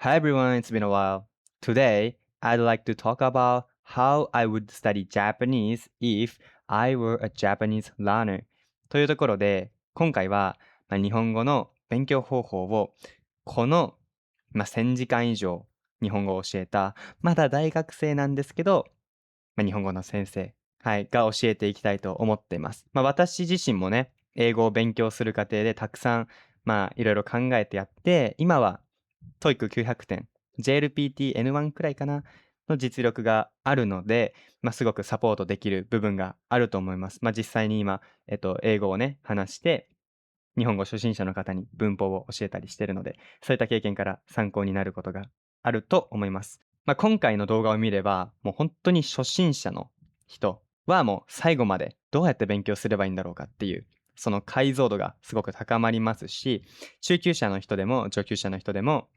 Hi everyone, it's been a while. Today, I'd like to talk about how I would study Japanese if I were a Japanese learner. というところで、今回は、日本語の勉強方法を、この、1000時間以上日本語を教えた、まだ大学生なんですけど、日本語の先生、はい、が教えていきたいと思っています。私自身もね、英語を勉強する過程でたくさん、いろいろ考えてやって、今は TOEIC900 点、JLPT N1 くらいかなの実力があるので、すごくサポートできる部分があると思います。実際に今、英語をね、話して、日本語初心者の方に文法を教えたりしているので、そういった経験から参考になることがあると思います。今回の動画を見れば、もう本当に初心者の人はもう最後までどうやって勉強すればいいんだろうかっていう、その解像度がすごく高まりますし、中級者の人でも上級者の人でも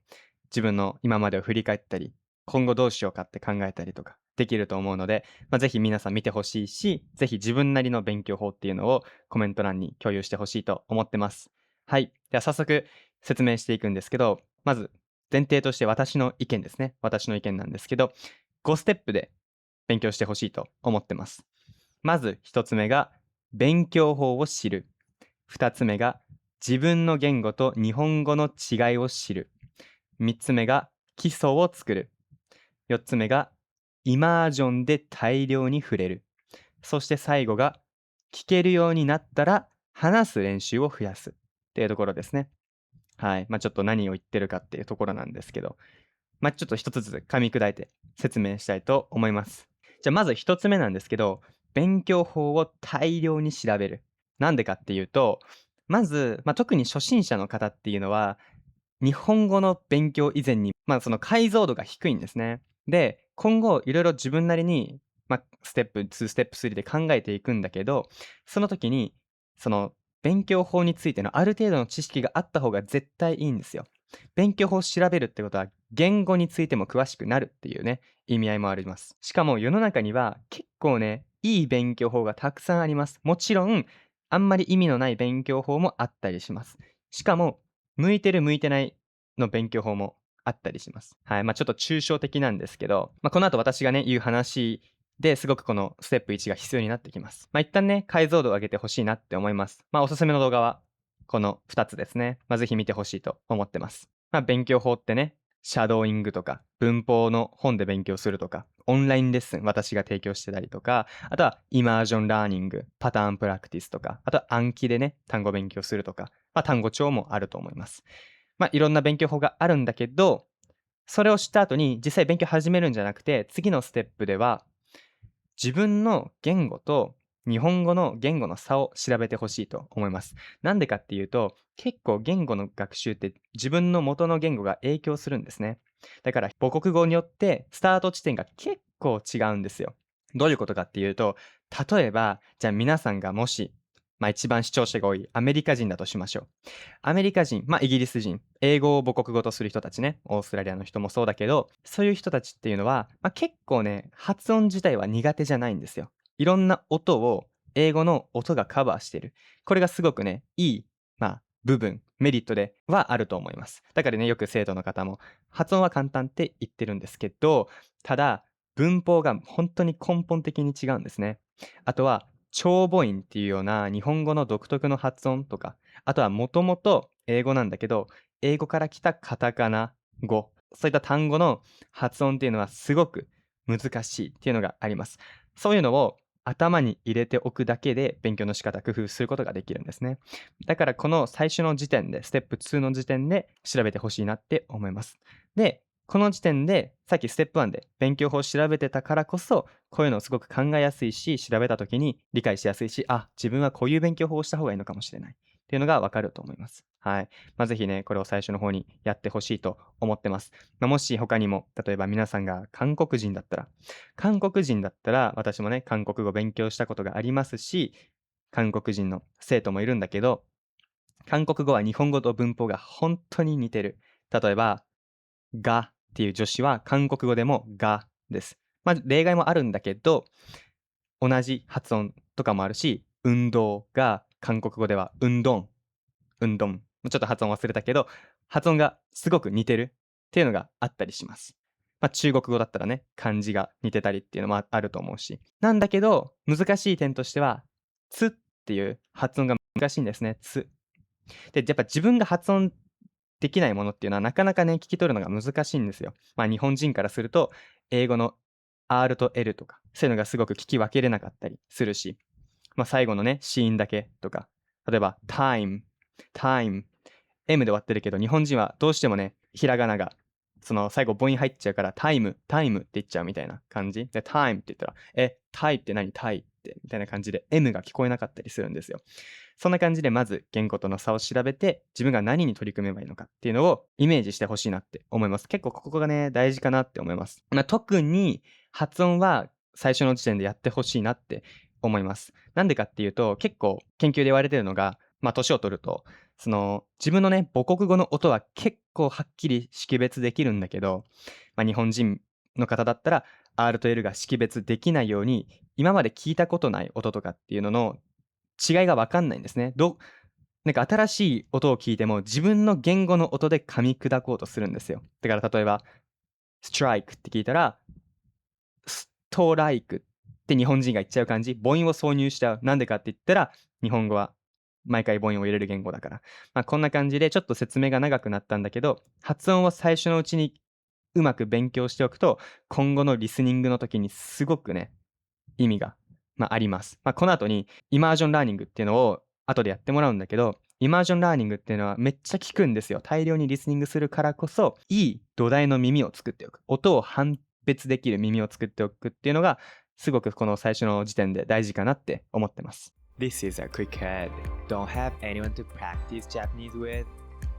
自分の今までを振り返ったり、今後どうしようかって考えたりとかできると思うので、ぜひ皆さん見てほしいし、ぜひ自分なりの勉強法っていうのをコメント欄に共有してほしいと思ってます。はい。では早速説明していくんですけど、まず前提として私の意見ですね。私の意見なんですけど、5ステップで勉強してほしいと思ってます。まず1つ目が勉強法を知る。2つ目が自分の言語と日本語の違いを知る。3つ目が基礎を作る。4つ目がイマージョンで大量に触れる。そして最後が聞けるようになったら話す練習を増やすっていうところですね。はい。ちょっと何を言ってるかっていうところなんですけど、ちょっと一つずつ噛み砕いて説明したいと思います。じゃあまず一つ目なんですけど、勉強法を大量に調べる。なんでかっていうと、まず、特に初心者の方っていうのは、日本語の勉強以前に、その解像度が低いんですね。で、今後いろいろ自分なりに、ステップ2、ステップ3で考えていくんだけど、その時に、その勉強法についてのある程度の知識があった方が絶対いいんですよ。勉強法を調べるってことは、言語についても詳しくなるっていうね、意味合いもあります。しかも世の中には結構ね、いい勉強法がたくさんあります。もちろん、あんまり意味のない勉強法もあったりします。しかも、向いてる向いてないの勉強法もあったりします。はい。ちょっと抽象的なんですけど、この後私がね、言う話ですごくこのステップ1が必要になってきます。一旦ね、解像度を上げてほしいなって思います。おすすめの動画はこの2つですね。ぜひ見てほしいと思ってます。勉強法ってね、シャドーイングとか、文法の本で勉強するとか、オンラインレッスン私が提供してたりとか、あとはイマージョンラーニング、パターンプラクティスとか、あとは暗記でね、単語勉強するとか、単語帳もあると思います。いろんな勉強法があるんだけど、それを知った後に実際勉強始めるんじゃなくて、次のステップでは、自分の言語と日本語の言語の差を調べてほしいと思います。なんでかっていうと、結構言語の学習って自分の元の言語が影響するんですね。だから母国語によってスタート地点が結構違うんですよ。どういうことかっていうと、例えば、じゃあ皆さんがもし、一番視聴者が多いアメリカ人だとしましょう。アメリカ人、イギリス人、英語を母国語とする人たちね、オーストラリアの人もそうだけど、そういう人たちっていうのは、結構ね、発音自体は苦手じゃないんですよ。いろんな音を、英語の音がカバーしてる。これがすごくね、いい、部分、メリットではあると思います。だからね、よく生徒の方も、発音は簡単って言ってるんですけど、ただ、文法が本当に根本的に違うんですね。あとは、長母音っていうような日本語の独特の発音とか、あとはもともと英語なんだけど、英語から来たカタカナ語、そういった単語の発音っていうのはすごく難しいっていうのがあります。そういうのを頭に入れておくだけで勉強の仕方、工夫することができるんですね。だからこの最初の時点で、ステップ2の時点で調べてほしいなって思います。で、この時点で、さっきステップ1で勉強法を調べてたからこそ、こういうのをすごく考えやすいし、調べた時に理解しやすいし、自分はこういう勉強法をした方がいいのかもしれないっていうのがわかると思います。はい。ぜひね、これを最初の方にやってほしいと思ってます。もし他にも、例えば皆さんが韓国人だったら、私もね、韓国語勉強したことがありますし、韓国人の生徒もいるんだけど、韓国語は日本語と文法が本当に似てる。例えば、がっていう助詞は韓国語でもがです。例外もあるんだけど、同じ発音とかもあるし、運動が韓国語では運動、運動。ちょっと発音忘れたけど、発音がすごく似てる。っていうのがあったりします。まあ、中国語だったらね、漢字が似てたりっていうのもあると思うし。なんだけど、難しい点としては、つっていう発音が難しいんですね。つ。で、やっぱ自分が発音できないものっていうのはなかなかね、聞き取るのが難しいんですよ。まあ日本人からすると、英語の R と L とか、そういうのがすごく聞き分けれなかったりするし、まあ最後のね、子音だけとか、例えば time、M で終わってるけど、日本人はどうしてもね、ひらがなが、その最後母音入っちゃうから、タイムって言っちゃうみたいな感じ。で、タイムって言ったら、タイって何タイって、みたいな感じで M が聞こえなかったりするんですよ。そんな感じでまず言語との差を調べて、自分が何に取り組めばいいのかっていうのをイメージしてほしいなって思います。結構ここがね、大事かなって思います。まあ、特に発音は最初の時点でやってほしいなって思います。なんでかっていうと、結構研究で言われてるのが、まあ、年を取ると、その自分のね、母国語の音は結構はっきり識別できるんだけど、まあ、日本人の方だったら R と L が識別できないように、今まで聞いたことない音とかっていうのの違いがわかんないんですね。なんか新しい音を聞いても自分の言語の音で噛み砕こうとするんですよ。だから例えば、ストライクって聞いたら、ストライクって日本人が言っちゃう感じ、母音を挿入しちゃう。なんでかって言ったら、日本語は毎回母音を入れる言語だから。まあ、こんな感じでちょっと説明が長くなったんだけど、発音を最初のうちにうまく勉強しておくと、今後のリスニングの時にすごくね、意味が、あります。この後にイマージョンラーニングっていうのを後でやってもらうんだけど、イマージョンラーニングっていうのはめっちゃ効くんですよ。大量にリスニングするからこそ、いい土台の耳を作っておく。音を判別できる耳を作っておくっていうのが、すごくこの最初の時点で大事かなって思ってます。This is a quick head. Don't have anyone to practice Japanese with?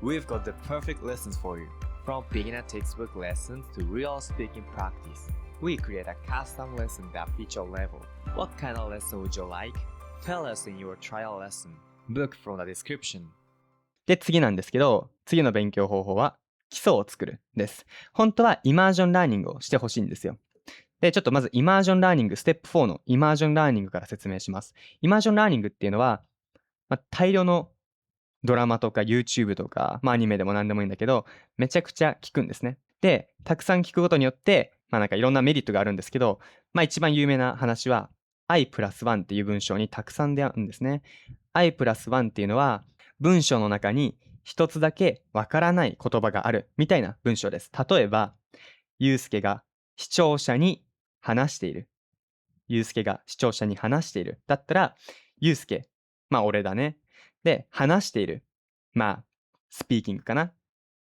We've got the perfect lessons for you. From beginner textbook lessons to real speaking practice. We create a custom lesson that fits your level. What kind of lesson would you like? Tell us in your trial lesson. Book from the description. で、次なんですけど、次の勉強方法は基礎を作るです。本当はイマージョンラーニングをしてほしいんですよ。で、ちょっとまずイマージョンラーニング、ステップ4のイマージョンラーニングから説明します。イマージョンラーニングっていうのは、大量のドラマとか YouTube とか、アニメでも何でもいいんだけど、めちゃくちゃ聞くんですね。で、たくさん聞くことによって、なんかいろんなメリットがあるんですけど、一番有名な話は、I プラス1っていう文章にたくさん出会うんですね。I プラス1っていうのは、文章の中に一つだけわからない言葉があるみたいな文章です。例えば、ゆうすけが視聴者に話している。ゆうすけが視聴者に話している。だったら、ゆうすけ、俺だね。で、話している。スピーキングかな。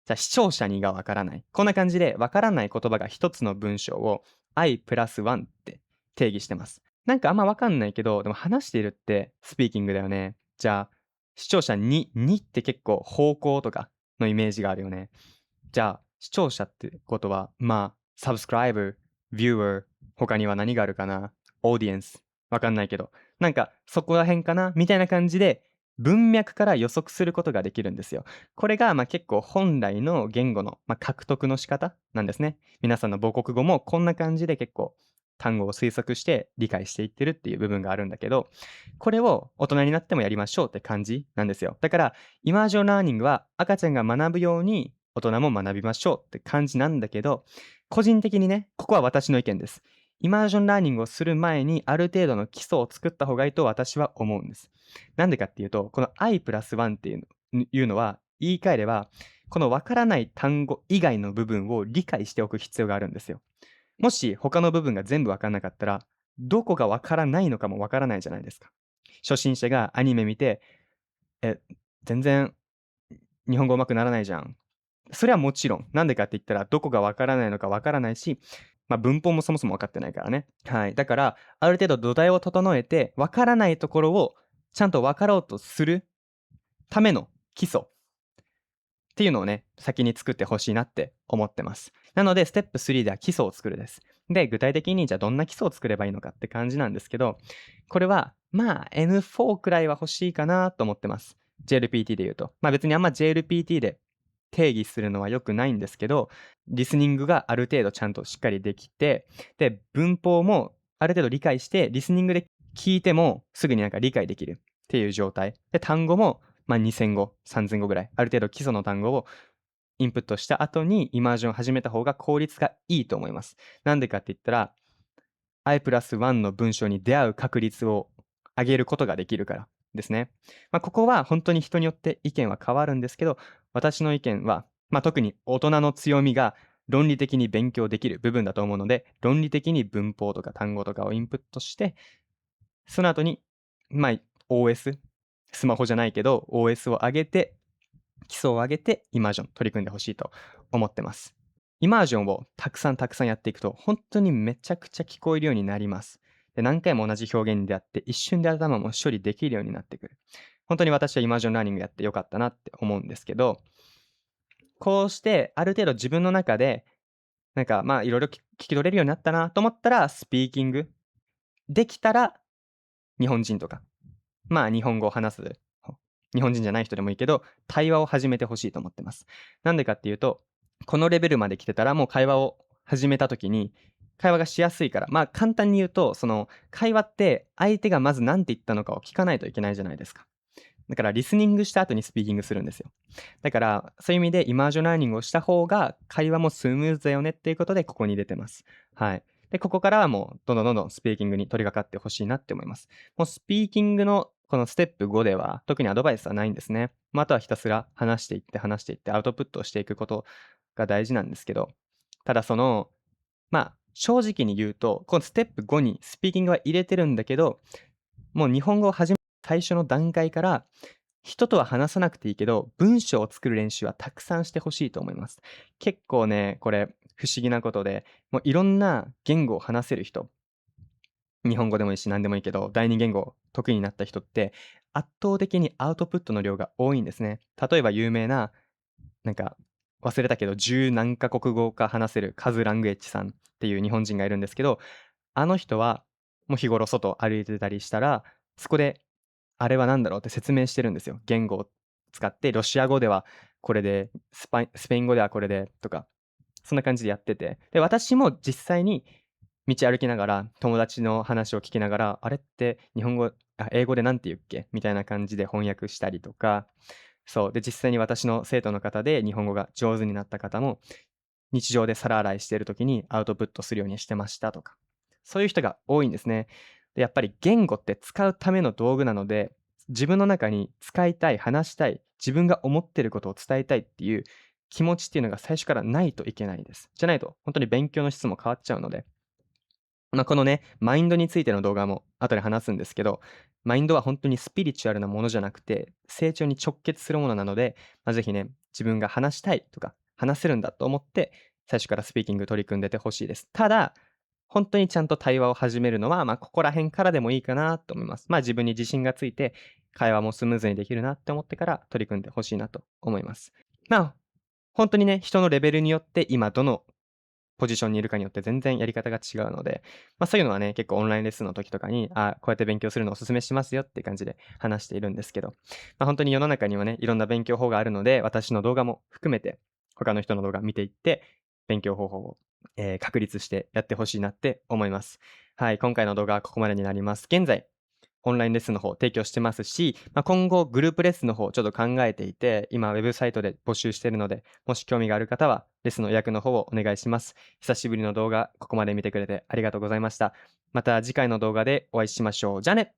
じゃあ、視聴者にがわからない。こんな感じで、わからない言葉が一つの文章を I プラス1って定義してます。なんかあんまわかんないけど、でも話しているってスピーキングだよね。じゃあ、視聴者にって結構方向とかのイメージがあるよね。じゃあ、視聴者ってことは、subscriber、viewer、他には何があるかな？オーディエンス。わかんないけど。なんか、そこら辺かなみたいな感じで、文脈から予測することができるんですよ。これが、結構本来の言語の、獲得の仕方なんですね。皆さんの母国語もこんな感じで結構単語を推測して理解していってるっていう部分があるんだけど、これを大人になってもやりましょうって感じなんですよ。だから、イマージョンラーニングは赤ちゃんが学ぶように大人も学びましょうって感じなんだけど、個人的にね、ここは私の意見です。イマージョンラーニングをする前にある程度の基礎を作った方がいいと私は思うんです。なんでかっていうと、この I プラス1っていうのは、言い換えれば、このわからない単語以外の部分を理解しておく必要があるんですよ。もし他の部分が全部わからなかったら、どこがわからないのかもわからないじゃないですか。初心者がアニメ見て、全然日本語上手くならないじゃん。それはもちろん。なんでかって言ったら、どこがわからないのかわからないし、文法もそもそも分かってないからね。はい。だから、ある程度土台を整えて、わからないところをちゃんと分かろうとするための基礎っていうのをね、先に作ってほしいなって思ってます。なので、ステップ3では基礎を作るです。で、具体的にじゃあどんな基礎を作ればいいのかって感じなんですけど、これは、N4 くらいは欲しいかなと思ってます。JLPT で言うと。別にあんま JLPT で定義するのは良くないんですけど、リスニングがある程度ちゃんとしっかりできて、で、文法もある程度理解して、リスニングで聞いてもすぐになんか理解できるっていう状態。で、単語も2000語、3000語ぐらい、ある程度基礎の単語をインプットした後にイマージョンを始めた方が効率がいいと思います。なんでかって言ったら、I プラス1の文章に出会う確率を上げることができるからですね。ここは本当に人によって意見は変わるんですけど、私の意見は、特に大人の強みが論理的に勉強できる部分だと思うので、論理的に文法とか単語とかをインプットして、その後に、OS、スマホじゃないけど、OS を上げて、基礎を上げて、イマージョン取り組んでほしいと思ってます。イマージョンをたくさんやっていくと、本当にめちゃくちゃ聞こえるようになります。で、何回も同じ表現に出会って、一瞬で頭も処理できるようになってくる。本当に私はイマージョンラーニングやってよかったなって思うんですけど、こうしてある程度自分の中で、いろいろ聞き取れるようになったなと思ったら、スピーキングできたら、日本人とか、日本語を話す、日本人じゃない人でもいいけど、対話を始めてほしいと思ってます。なんでかっていうと、このレベルまで来てたら、もう会話を始めた時に、会話がしやすいから、簡単に言うと、その会話って相手がまず何て言ったのかを聞かないといけないじゃないですか。だからリスニングした後にスピーキングするんですよ。だから、そういう意味でイマージョンラーニングをした方が会話もスムーズだよねっていうことでここに出てます。はい。で、ここからはもうどんどんスピーキングに取り掛かってほしいなって思います。もうスピーキングのこのステップ5では特にアドバイスはないんですね。あとはひたすら話していってアウトプットをしていくことが大事なんですけど、ただ正直に言うと、このステップ5にスピーキングは入れてるんだけど、もう日本語を始め最初の段階から人とは話さなくていいけど、文章を作る練習はたくさんしてほしいと思います。結構ね、これ不思議なことで、もういろんな言語を話せる人、日本語でもいいし何でもいいけど、第二言語得意になった人って圧倒的にアウトプットの量が多いんですね。例えば有名な、忘れたけど十何カ国語か話せるカズ・ラングエッジさんっていう日本人がいるんですけど、あの人はもう日頃外歩いてたりしたら、そこであれは何だろうって説明してるんですよ。言語を使って、ロシア語ではこれで、スペイン語ではこれでとか、そんな感じでやってて。で、私も実際に道歩きながら、友達の話を聞きながら、あれって英語でなんて言うっけみたいな感じで翻訳したりとか、そう。で、実際に私の生徒の方で日本語が上手になった方も、日常で皿洗いしてる時にアウトプットするようにしてましたとか。そういう人が多いんですね。で、やっぱり言語って使うための道具なので、自分の中に使いたい、話したい、自分が思ってることを伝えたいっていう気持ちっていうのが最初からないといけないです。じゃないと、本当に勉強の質も変わっちゃうので。このね、マインドについての動画も後で話すんですけど、マインドは本当にスピリチュアルなものじゃなくて、成長に直結するものなので、ぜひね、自分が話したいとか、話せるんだと思って、最初からスピーキング取り組んでてほしいです。ただ、本当にちゃんと対話を始めるのは、ここら辺からでもいいかなと思います。自分に自信がついて、会話もスムーズにできるなって思ってから取り組んでほしいなと思います。本当にね、人のレベルによって今どのポジションにいるかによって全然やり方が違うので、そういうのはね、結構オンラインレッスンの時とかに、こうやって勉強するのをお勧めしますよって感じで話しているんですけど、本当に世の中にはね、いろんな勉強法があるので、私の動画も含めて、他の人の動画見ていって、勉強方法を、確立してやってほしいなって思います。はい、今回の動画はここまでになります。現在、オンラインレッスンの方提供してますし、今後グループレッスンの方ちょっと考えていて、今ウェブサイトで募集しているので、もし興味がある方はレッスンの予約の方をお願いします。久しぶりの動画、ここまで見てくれてありがとうございました。また次回の動画でお会いしましょう。じゃあね。